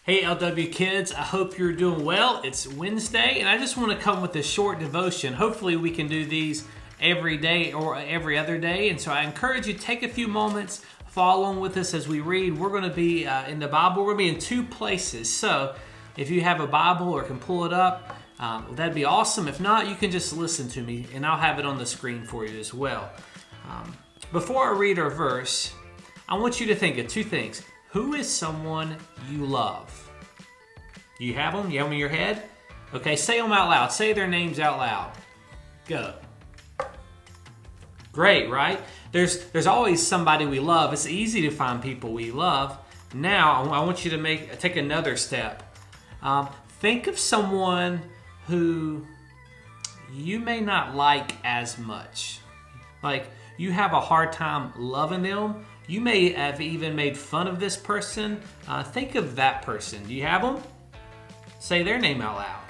Hey LW kids, I hope you're doing well. It's Wednesday and I just want to come with a short devotion. Hopefully we can do these every day or every other day. And so I encourage you to take a few moments, follow along with us as we read. We're going to be in the Bible. We're going to be in two places. So if you have a Bible or can pull it up, that'd be awesome. If not, you can just listen to me and I'll have it on the screen for you as well. Before I read our verse, I want you to think of two things. Who is someone you love? You have them? You have them in your head? Okay, say them out loud. Say their names out loud. Go. Great, right? There's always somebody we love. It's easy to find people we love. Now, I want you to take another step. Think of someone who you may not like as much. Like, you have a hard time loving them. You may have even made fun of this person. Think of that person. Do you have them? Say their name out loud.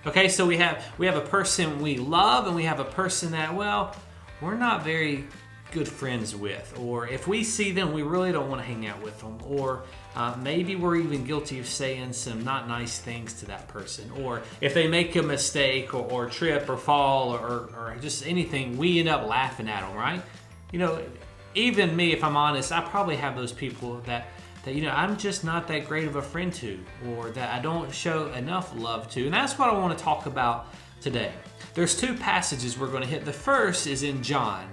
Okay, so we have a person we love and we have a person that, well, we're not very good friends with. Or if we see them, we really don't want to hang out with them. Or maybe we're even guilty of saying some not nice things to that person. Or if they make a mistake or trip or fall or just anything, we end up laughing at them, right? You know, even me, if I'm honest, I probably have those people that I'm just not that great of a friend to, or that I don't show enough love to. And that's what I want to talk about today. There's two passages we're going to hit. The first is in John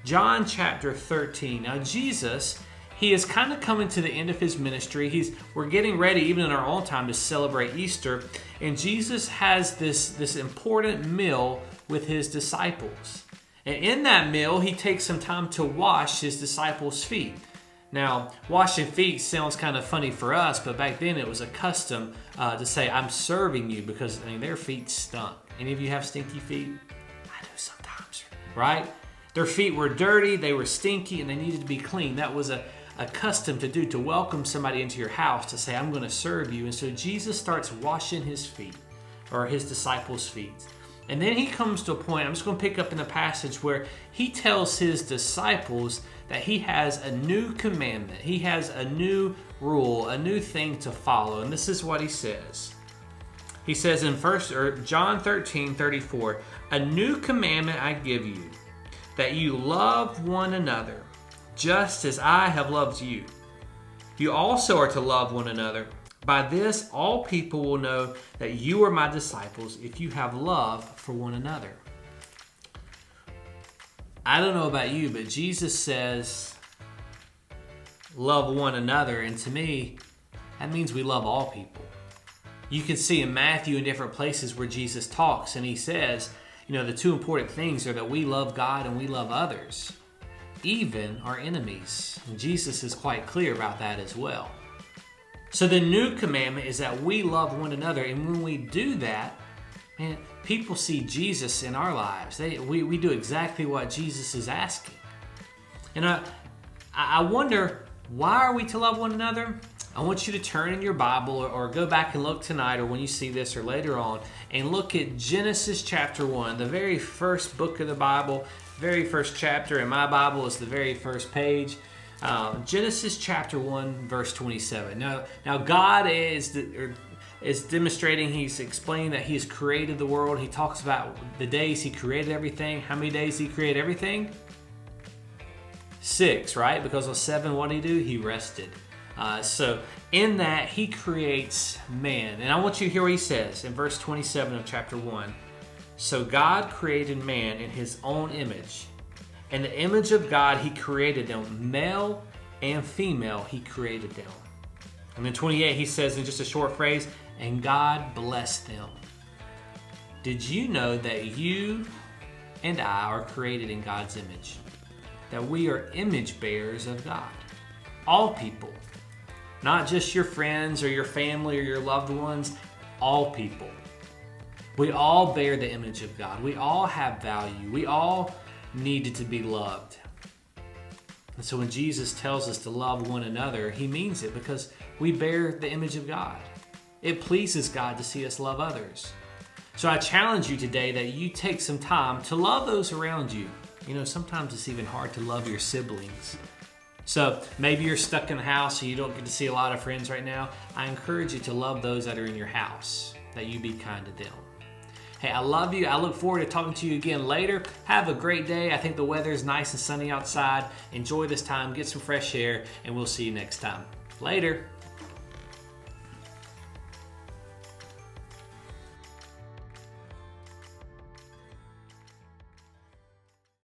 chapter 13. Now Jesus, he is kind of coming to the end of his ministry. We're getting ready, even in our own time, to celebrate Easter. And Jesus has this important meal with his disciples. And in that meal, he takes some time to wash his disciples' feet. Now, washing feet sounds kind of funny for us, but back then it was a custom to say, I'm serving you, because their feet stunk. Any of you have stinky feet? I do sometimes, right? Their feet were dirty, they were stinky, and they needed to be clean. That was a custom to do, to welcome somebody into your house, to say, I'm going to serve you. And so Jesus starts washing his feet, or his disciples' feet. And then he comes to a point, I'm just going to pick up in the passage, where he tells his disciples that he has a new commandment. He has a new rule, a new thing to follow. And this is what he says. He says in John 13:34, a new commandment I give you, that you love one another, just as I have loved you. You also are to love one another. By this, all people will know that you are my disciples, if you have love for one another. I don't know about you, but Jesus says, love one another. And to me, that means we love all people. You can see in Matthew in different places where Jesus talks, and he says, the two important things are that we love God and we love others, even our enemies. And Jesus is quite clear about that as well. So the new commandment is that we love one another. And when we do that, man, people see Jesus in our lives. We do exactly what Jesus is asking. And I wonder, why are we to love one another? I want you to turn in your Bible or go back and look tonight, or when you see this or later on, and look at Genesis chapter 1, the very first book of the Bible, very first chapter. In my Bible, is the very first page. Genesis chapter 1, verse 27. Now God is demonstrating, he's explaining that he's created the world. He talks about the days he created everything. How many days he created everything? 6, right? Because on 7, what did he do? He rested. So in that, he creates man. And I want you to hear what he says in verse 27 of chapter 1. So God created man in his own image. In the image of God, he created them. Male and female, he created them. And then 28, he says in just a short phrase, and God blessed them. Did you know that you and I are created in God's image? That we are image bearers of God. All people. Not just your friends or your family or your loved ones. All people. We all bear the image of God. We all have value. We all needed to be loved. And so when Jesus tells us to love one another, he means it, because we bear the image of God. It pleases God to see us love others. So I challenge you today that you take some time to love those around you. Sometimes it's even hard to love your siblings. So maybe you're stuck in the house and you don't get to see a lot of friends right now. I encourage you to love those that are in your house, that you be kind to them. Hey, I love you. I look forward to talking to you again later. Have a great day. I think the weather is nice and sunny outside. Enjoy this time, get some fresh air, and we'll see you next time. Later.